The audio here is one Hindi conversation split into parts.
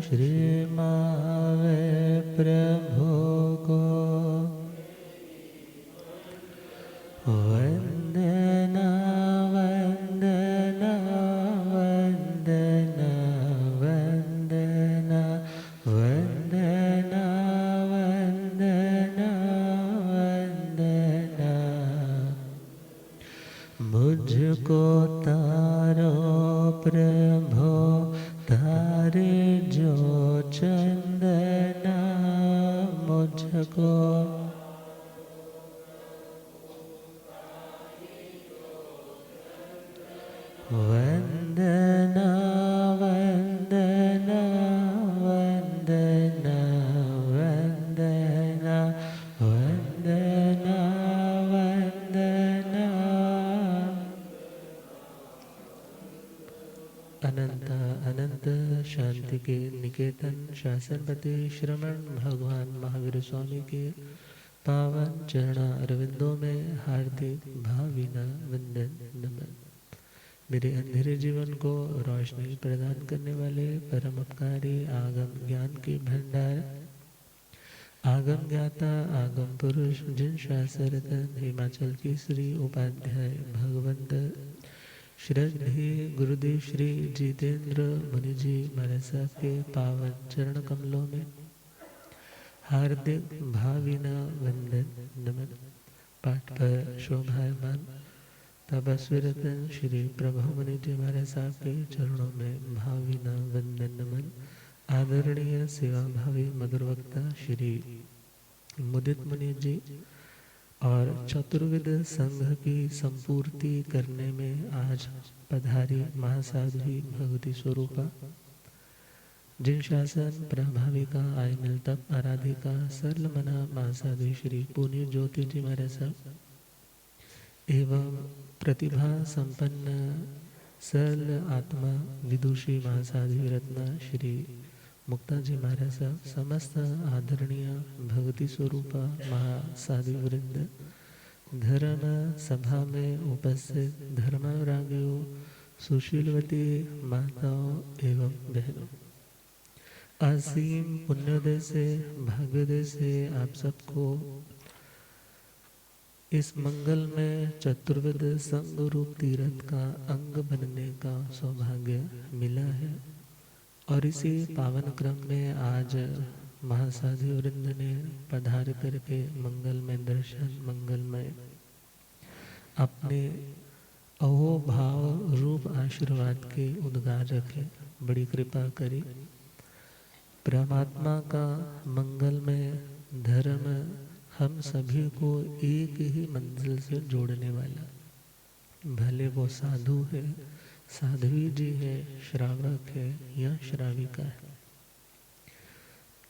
श्री मावे प्रभु को वंदना वंदना वंदना वंदना वंदना वंदना वंदना। मुझको तारो प्रभो तारे जो चंदना, मुझको वंदना वंदना वंदना वंदना वंदना वंदना। अनंत अनंत शांति के निकेतन शासनपति श्रमण भगवान महावीर स्वामी के पावन चरण अरविंदों में हार्दिक भावभीना वंदन नमन। मेरे अंधेरे जीवन को रोशनी प्रदान करने वाले परम उपकारी आगम ज्ञान के भंडार, आगम ज्ञाता आगम पुरुष, जिन शास्त्ररत्न हिमाचल की श्री उपाध्याय भगवंत श्रद्धेय गुरुदेव श्री जितेंद्र मुनि जी महाराज साहब के पावन चरण कमलों में हार्दिक भावभीना वंदन नमन। पाठ पर शोभायमान तपस्वी रत्न श्री प्रभु मुनि जी महाराज साहब के चरणों में भावभीना वंदन नमन। आदरणीय सेवा भावी मधुर वक्ता श्री मुदित मुनि जी और चतुर्विद संघ की संपूर्ति करने में आज पधारी महासाध्वी भगवती स्वरूपा, जिन शासन प्रभाविका आय मिलतप आराधिका सरल मना महासाध्वी श्री पुण्य ज्योति जी महाराज साहब एवं प्रतिभा संपन्न सरल आत्मा विदुषी महासाध्वी रत्न श्री मुक्ता जी महाराज साहब, समस्त आदरणीय भगवती स्वरूपा महासाध्वी वृंद, धर्म सभा में उपस्थित धर्मानुरागियों, सुशीलवती माताओं एवं बहनों, असीम पुण्योदय से भाग्योदय से आप सबको इस मंगल में चतुर्वेद संघ रूप तीर्थ का अंग बनने का सौभाग्य मिला है। और इसी पावन क्रम में आज महासाध्वी वृंद ने पधार करके मंगलमय दर्शन, मंगलमय अपने अहोभाव रूप आशीर्वाद के उद्गार रखे, बड़ी कृपा करी। परमात्मा का मंगलमय धर्म हम सभी को एक ही मंजिल से जोड़ने वाला, भले वो साधु है, साध्वी जी है, श्रावक है या श्राविका है।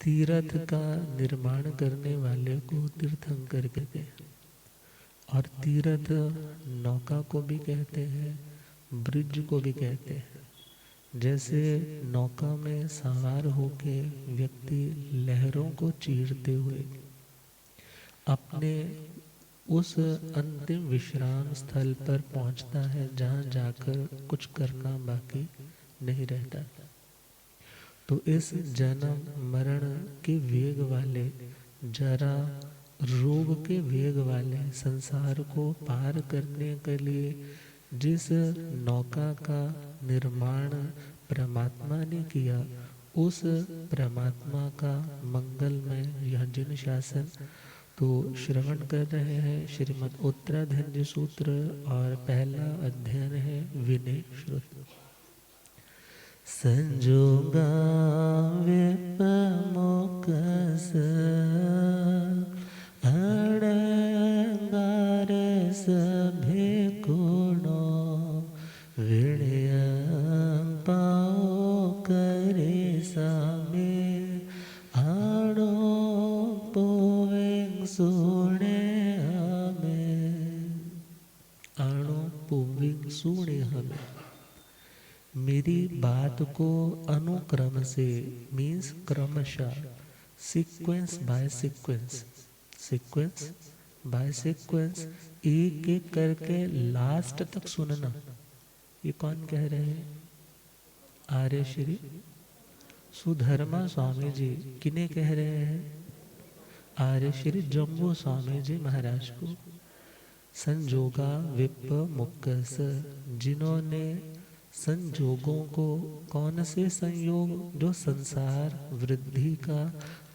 तीर्थ का निर्माण करने वाले को तीर्थंकर कहते हैं और तीर्थ नौका को भी कहते हैं, ब्रिज को भी कहते हैं। जैसे नौका में सवार होके व्यक्ति लहरों को चीरते हुए अपने उस अंतिम विश्राम स्थल पर पहुंचता है जहां जाकर कुछ करना बाकी नहीं रहता। तो इस जन्म मरण के वेग वाले, जरा रोग के वेग वाले संसार को पार करने के लिए जिस नौका का निर्माण परमात्मा ने किया, उस परमात्मा का मंगलमय यह जिन शासन तो श्रवण कर रहे हैं श्रीमद् उत्तराधन्य सूत्र और पहला अध्ययन है विनय श्रुति। संजोगा विपमुकस अड़ंगार सभे गुणो विणय पाओ करे सामे आड़ो पोवें सोने हमें, आड़ो पोवें सोने हमें। मेरी बात को अनुक्रम से मीन्स क्रमशः, sequence by sequence, sequence by sequence एक एक करके लास्ट तक सुनना। ये कौन कह रहे हैं? आर्य श्री सुधर्मा स्वामी जी किन्हें कह रहे हैं? आर्य श्री जम्बू स्वामी जी महाराज को। संजोगा विप मुक्कस, जिन्होंने संजोगों को, कौन से संयोग? जो संसार वृद्धि का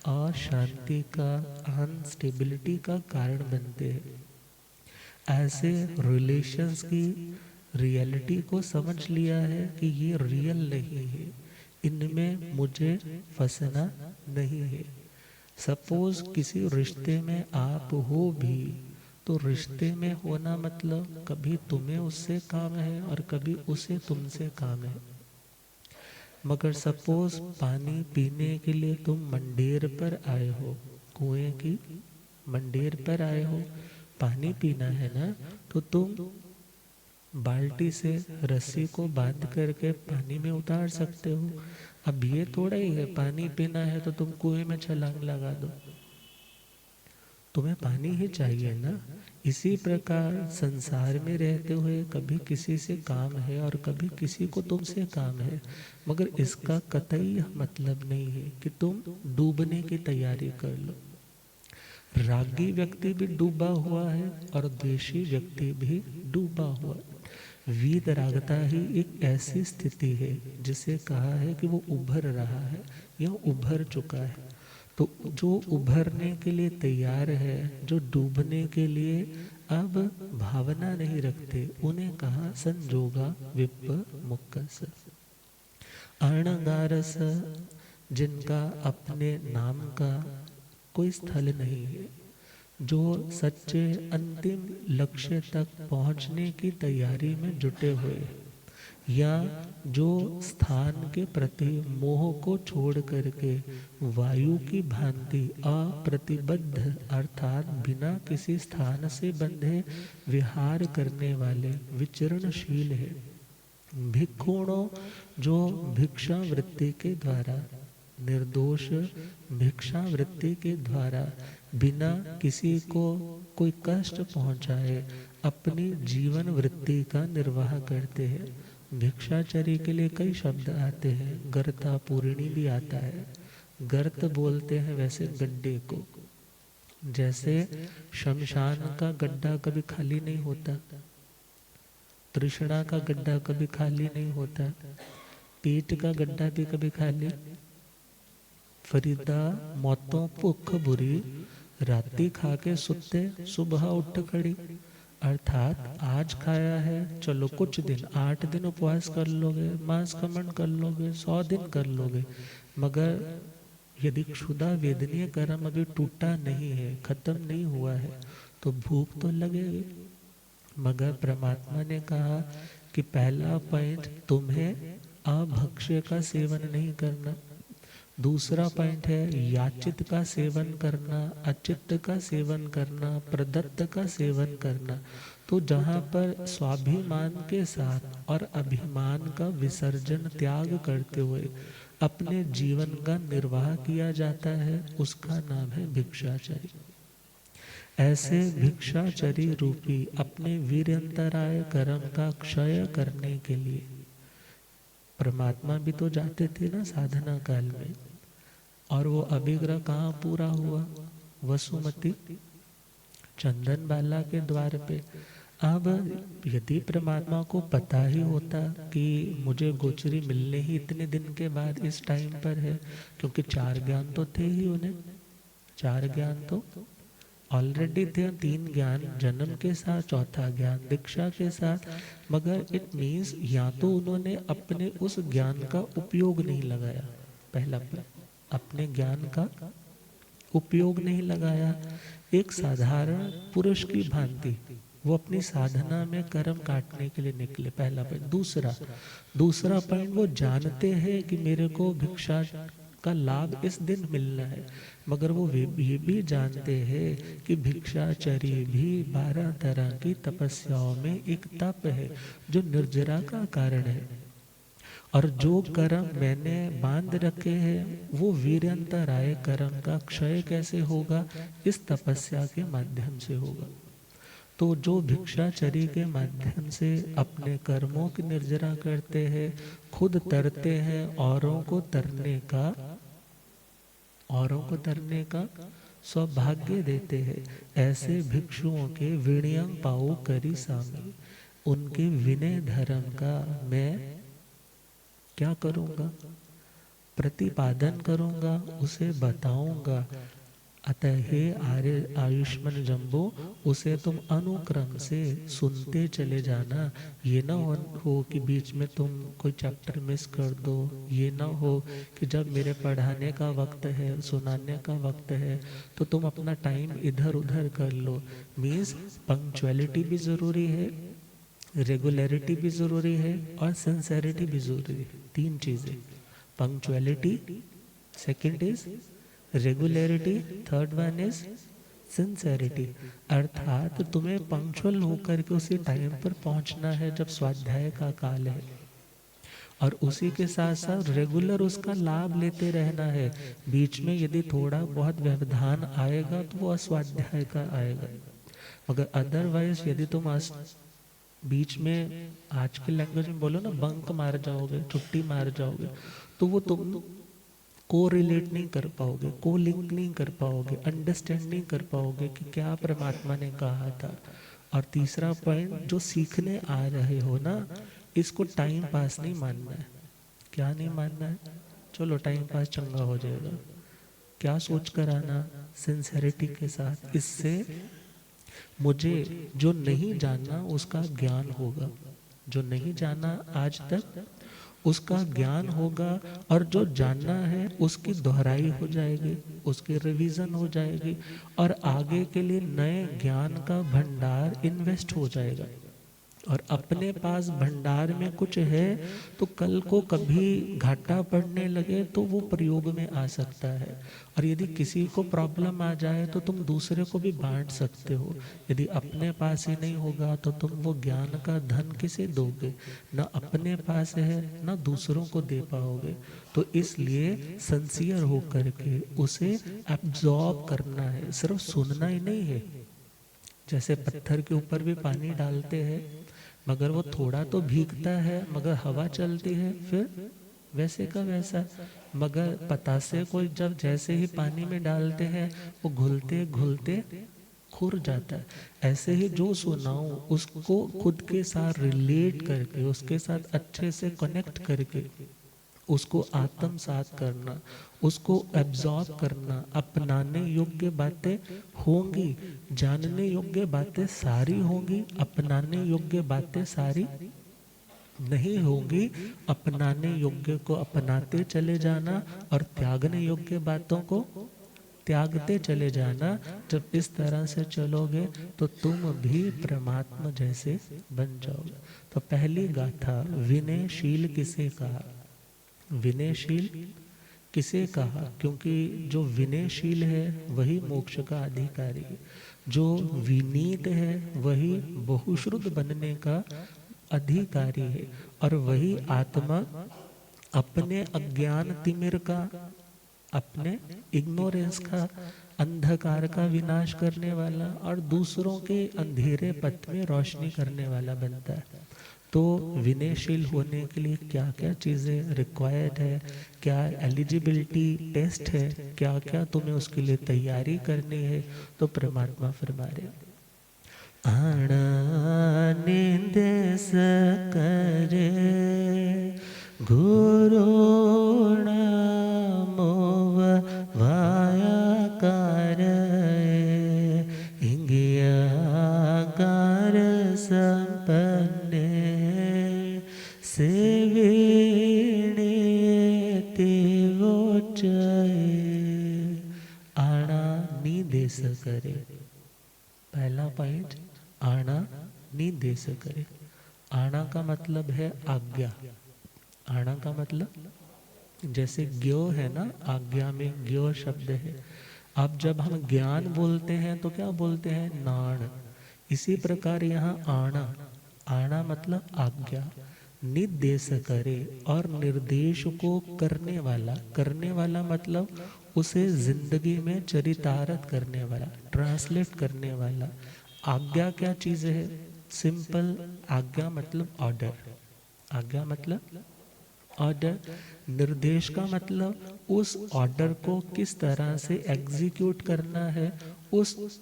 और शांति का, अनस्टेबिलिटी का कारण बनते हैं, ऐसे रिलेशंस की रियलिटी को समझ लिया है कि ये रियल नहीं है, इनमें मुझे फंसना नहीं है। सपोज किसी रिश्ते में आप हो भी, तो रिश्ते में होना मतलब कभी तुम्हें उससे काम है और कभी उसे तुमसे काम है। मगर सपोज पानी पीने के लिए तुम मंडेर पर आए हो, कुएं की मंडेर पर आए हो, पानी पीना है ना, तो तुम बाल्टी से रस्सी को बांध करके पानी में उतार सकते हो। अब ये थोड़ा ही है पानी पीना है तो तुम कुएं में छलांग लगा दो, तुम्हें पानी ही चाहिए ना। इसी प्रकार संसार में रहते हुए कभी किसी से काम है और कभी किसी को तुमसे काम है, मगर इसका कतई मतलब नहीं है कि तुम डूबने की तैयारी कर लो। रागी व्यक्ति भी डूबा हुआ है और द्वेषी व्यक्ति भी डूबा हुआ है। वीतरागता ही एक ऐसी स्थिति है जिसे कहा है कि वो उभर रहा है या उभर चुका है। तो जो उभरने के लिए तैयार है, जो डूबने के लिए अब भावना नहीं रखते, उन्हें कहा संजोगा विप मुक्कस। अर्णगारस, जिनका अपने नाम का कोई स्थल नहीं है, जो सच्चे अंतिम लक्ष्य तक पहुंचने की तैयारी में जुटे हुए, या जो स्थान के प्रति मोह को छोड़ करके वायु की भांति अप्रतिबद्ध अर्थात बिना किसी स्थान से बंधे विहार करने वाले विचरणशील है। भिक्षुणों, जो भिक्षा वृत्ति के द्वारा, निर्दोष भिक्षा वृत्ति के द्वारा बिना किसी को कोई कष्ट पहुंचाए अपनी जीवन वृत्ति का निर्वाह करते हैं। भिक्षाचरी के लिए कई शब्द आते हैं, गर्ता पूर्णी भी आता है। गर्त बोलते हैं वैसे गड्ढे को, जैसे शमशान का गड्ढा कभी खाली नहीं होता, तृष्णा का गड्ढा कभी खाली नहीं होता, पेट का गड्ढा भी कभी खाली। फरीदा मौतों भुख बुरी, राती खा के सुते सुबह उठ खड़ी। अर्थात आज खाया है, चलो कुछ दिन 8 दिन उपवास कर लोगे, मांस खमन कर लोगे, 100 दिन कर लोगे, मगर यदि क्षुधा वेदनीय कर्म अभी टूटा नहीं है, खत्म नहीं हुआ है, तो भूख तो लगेगी। मगर परमात्मा ने कहा कि पहला पॉइंट तुम्हें अभक्ष्य का सेवन नहीं करना, दूसरा पॉइंट है याचित का सेवन करना, अचित का सेवन करना, प्रदत्त का सेवन करना। तो जहाँ पर स्वाभिमान के साथ और अभिमान का विसर्जन त्याग करते हुए अपने जीवन का निर्वाह किया जाता है, उसका नाम है भिक्षाचरी। ऐसे भिक्षाचरी रूपी अपने वीर्यंतराय कर्म का क्षय करने के लिए परमात्मा भी तो जाते थे ना साधना काल में, और वो अभिग्रह कहाँ पूरा हुआ? वसुमती चंदन बाला के द्वार पे। अब यदि परमात्मा को पता ही होता कि मुझे गोचरी मिलने ही इतने दिन के बाद इस टाइम पर है, क्योंकि 4 ज्ञान तो थे ही उन्हें, 4 ज्ञान तो ऑलरेडी थे, 3 ज्ञान जन्म के साथ, चौथा ज्ञान दीक्षा के साथ। मगर इट मीन्स या तो उन्होंने अपने उस ज्ञान का उपयोग नहीं लगाया, पहला अपने ज्ञान का उपयोग नहीं लगाया। एक साधारण पुरुष की भांति वो अपनी साधना में कर्म काटने के लिए निकले, पहला पॉइंट। दूसरा पॉइंट, वो जानते हैं कि मेरे को भिक्षा का लाभ इस दिन मिलना है, मगर वो ये भी जानते हैं कि भिक्षाचरी भी 12 तरह की तपस्याओं में एक तप है जो निर्जरा का कारण है, और जो कर्म मैंने बांध रखे हैं वो वीर्यंतराय कर्म का क्षय कैसे होगा? इस तपस्या के माध्यम से होगा। तो जो भिक्षाचरी के माध्यम से अपने कर्मों की निर्जरा करते हैं, खुद तरते हैं, औरों को तरने का सौभाग्य देते हैं, ऐसे भिक्षुओं के विनयम पाओ करी सामी, उनके विनय धर्म का मैं क्या करूंगा? प्रतिपादन करूंगा, उसे बताऊंगा। अतः हे आर्य आयुष्मान जम्बो, उसे तुम अनुक्रम से सुनते चले जाना। ये ना हो कि बीच में तुम कोई चैप्टर मिस कर दो। ये ना हो कि जब मेरे पढ़ाने का वक्त है, सुनाने का वक्त है, तो तुम अपना टाइम इधर उधर कर लो। मीन्स पंक्चुअलिटी भी ज़रूरी है, रेगुलरिटी भी ज़रूरी है, और सिंसेरिटी भी ज़रूरी है। 3 चीज़ें, punctuality, second is regularity, third one is sincerity. अर्थात तुम्हें पंक्चुअल होकर के उसी टाइम पर पहुंचना है जब स्वाध्याय का काल है, और उसी के साथ साथ रेगुलर उसका लाभ लेते रहना है। बीच में यदि थोड़ा बहुत व्यवधान आएगा तो वो अस्वाध्याय का आएगा, मगर अदरवाइज यदि तुम बीच में, आज के लैंग्वेज में बोलो ना, बंक मार जाओगे, छुट्टी मार जाओगे, तो वो तुम को रिलेट नहीं कर पाओगे, को लिंक नहीं कर पाओगे, अंडरस्टैंड नहीं कर पाओगे कि क्या परमात्मा ने कहा था। और तीसरा पॉइंट, जो सीखने आ रहे हो ना, इसको टाइम पास नहीं मानना है। क्या नहीं मानना है? चलो टाइम पास चंगा हो जाएगा, क्या सोच कर आना, सिंसेरिटी के साथ। इससे मुझे जो नहीं जानना उसका ज्ञान होगा, जो नहीं जाना आज तक उसका ज्ञान होगा, और जो जानना है उसकी दोहराई हो जाएगी, उसकी रिवीजन हो जाएगी, और आगे के लिए नए ज्ञान का भंडार इन्वेस्ट हो जाएगा। और अपने पास भंडार में कुछ है तो कल को कभी घाटा पड़ने लगे तो वो प्रयोग में आ सकता है। और यदि किसी को प्रॉब्लम आ जाए तो तुम दूसरे को भी बांट सकते हो। यदि अपने पास ही नहीं होगा तो तुम वो ज्ञान का धन किसे दोगे? ना अपने पास है ना दूसरों को दे पाओगे। तो इसलिए सिंसियर होकर के उसे एब्जॉर्ब करना है, सिर्फ सुनना ही नहीं है। जैसे पत्थर के ऊपर भी पानी डालते हैं, मगर वो थोड़ा तो भीगता है, मगर हवा चलती है फिर वैसे का वैसा। मगर पतासे को जब जैसे ही पानी में डालते हैं वो घुलते घुलते खुर जाता है। ऐसे ही जो सुनाऊं उसको खुद के साथ रिलेट करके, उसके साथ अच्छे से कनेक्ट करके उसको आत्मसात करना, उसको एब्जॉर्ब करना। अपनाने योग्य बातें होंगी, जानने योग्य बातें सारी होंगी, अपनाने योग्य बातें सारी नहीं होंगी। अपनाने योग्य को अपनाते चले जाना और त्यागने योग्य बातों को त्यागते चले जाना। जब इस तरह से चलोगे तो तुम भी परमात्मा जैसे बन जाओगे। तो पहली गाथा, विनयशील किसे कहा? विनयशील किसे कहा? क्योंकि जो विनयशील है वही मोक्ष का अधिकारी है, जो विनीत है वही बहुश्रुत बनने का अधिकारी है, और वही आत्मा अपने अज्ञान तिमिर का, अपने इग्नोरेंस का, अंधकार का विनाश करने वाला और दूसरों के अंधेरे पथ में रोशनी करने वाला बनता है। तो विनयशील होने के लिए क्या क्या चीज़ें रिक्वायर्ड है, क्या एलिजिबिलिटी टेस्ट है, क्या क्या तुम्हें उसके लिए तैयारी करनी है, तो परमात्मा फरमा रहे आनंदेस करे गुरु मोव वाया कार इंगियाकार संपन्ने सेविणे तेवोचय। आना निदेश करे। पहला पॉइंट, आना निदेश करे। आना का मतलब है आज्ञा। आना का मतलब, जैसे ज्ञो है ना, आज्ञा में ज्ञो शब्द है। अब जब हम ज्ञान बोलते हैं तो क्या बोलते हैं? नाण। इसी प्रकार यहाँ आना, आना मतलब आज्ञा। निर्देश करे, और निर्देश को करने वाला, करने वाला मतलब उसे जिंदगी में चरितार्थ करने वाला, ट्रांसलेट करने वाला, आज्ञा क्या चीज है? सिंपल, आज्ञा मतलब ऑर्डर, आज्ञा मतलब ऑर्डर। निर्देश का मतलब उस ऑर्डर को किस तरह से एग्जीक्यूट करना है, उस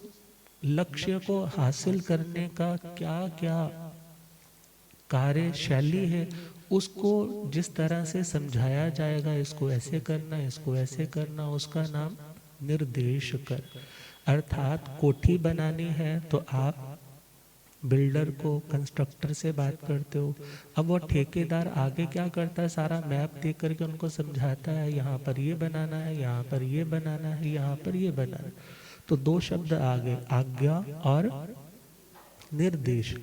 लक्ष्य को हासिल करने का क्या क्या कार्यशैली है, उसको जिस तरह से समझाया जाएगा, इसको ऐसे करना, इसको ऐसे करना, उसका नाम निर्देश कर। अर्थात कोठी बनानी है तो आप बिल्डर को, कंस्ट्रक्टर से बात करते हो। अब वो ठेकेदार आगे क्या करता है, सारा मैप देख करके उनको समझाता है, यहाँ पर ये बनाना है, यहाँ पर ये बनाना है, यहाँ पर ये बनाना है। तो दो शब्द आ गए, आज्ञा और निर्देश।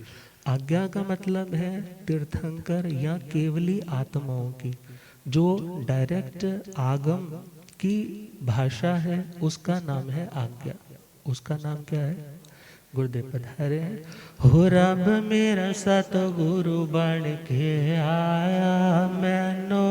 आज्ञा का मतलब है तीर्थंकर या केवली आत्माओं की, जो डायरेक्ट आगम की भाषा है, उसका नाम है आज्ञा। उसका नाम क्या है? गुरुदेव पधारे हैं। हो रब मेरा सतगुरु बन के आया मैनो,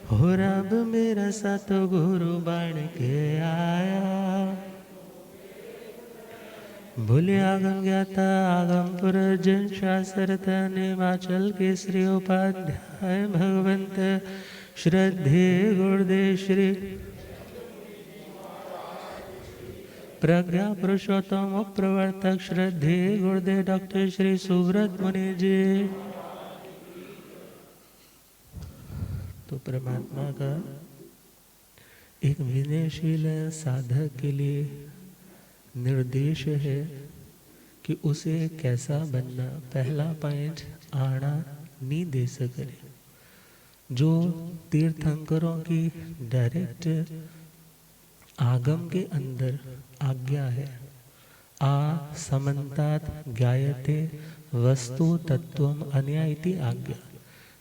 हो रब मेरा सतगुरु बन के आया, भूले आगम ज्ञाता आगम पुरजन शास्त्रत निमाचल केसरी उपाध्याय भगवंत श्रद्धे गुरुदेव श्री प्रज्ञा पुरुषोत्तम प्रवर्तक श्रद्धे गुरुदेव डॉक्टर श्री सुव्रत मुनि जी। तो परमात्मा का एक विनयशील साधक के लिए निर्देश है कि उसे कैसा बनना। पहला पॉइंट, आना नी दे सके, जो तीर्थंकरों की डायरेक्ट आगम के अंदर आज्ञा है। आ समन्तात ज्ञायते वस्तु तत्वम अन्या इति आज्ञा,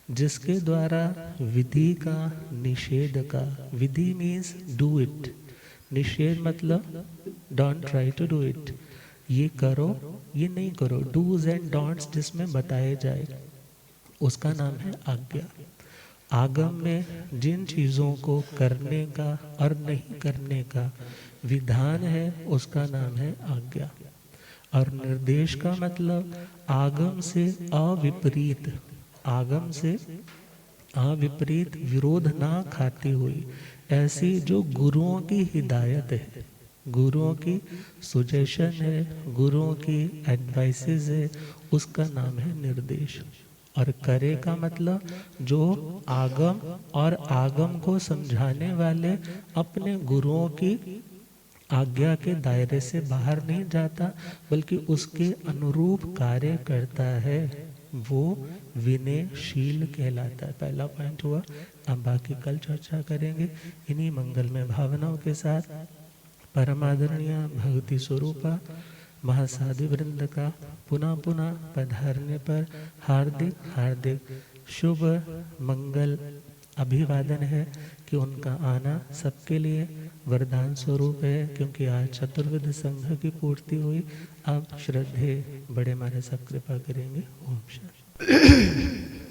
जिसके द्वारा विधि का निषेध का, विधि मीन्स डू इट, निषेध मतलब don't try to do it, ये करो ये नहीं करो, डूज एंड डोंट्स जिसमें बताए जाए, उसका नाम है आज्ञा। आगम में जिन चीज़ों को करने का और नहीं करने का विधान है, उसका नाम है आज्ञा। और निर्देश का मतलब आगम से अविपरीत, आगम से अविपरीत, विरोध ना खाती हुई, ऐसी जो गुरुओं की हिदायत है, गुरुओं की सुजेशन है, गुरुओं की एडवाइसेस है, उसका नाम है निर्देश। और करे का मतलब जो आगम और आगम को समझाने वाले अपने गुरुओं की आज्ञा के दायरे से बाहर नहीं जाता, बल्कि उसके अनुरूप कार्य करता है, वो विनयशील कहलाता है। पहला पॉइंट हुआ। अब बाकी कल चर्चा करेंगे इन्हीं मंगलमय भावनाओं के साथ। परमादरणीय भक्ति स्वरूपा महासाधु वृंद का पुनः पुनः पधारने पर हार्दिक हार्दिक शुभ मंगल अभिवादन है कि उनका आना सबके लिए वरदान स्वरूप है, क्योंकि आज चतुर्विध संघ की पूर्ति हुई। अब श्रद्धे बड़े मारे सब कृपा करेंगे। ओम शांति।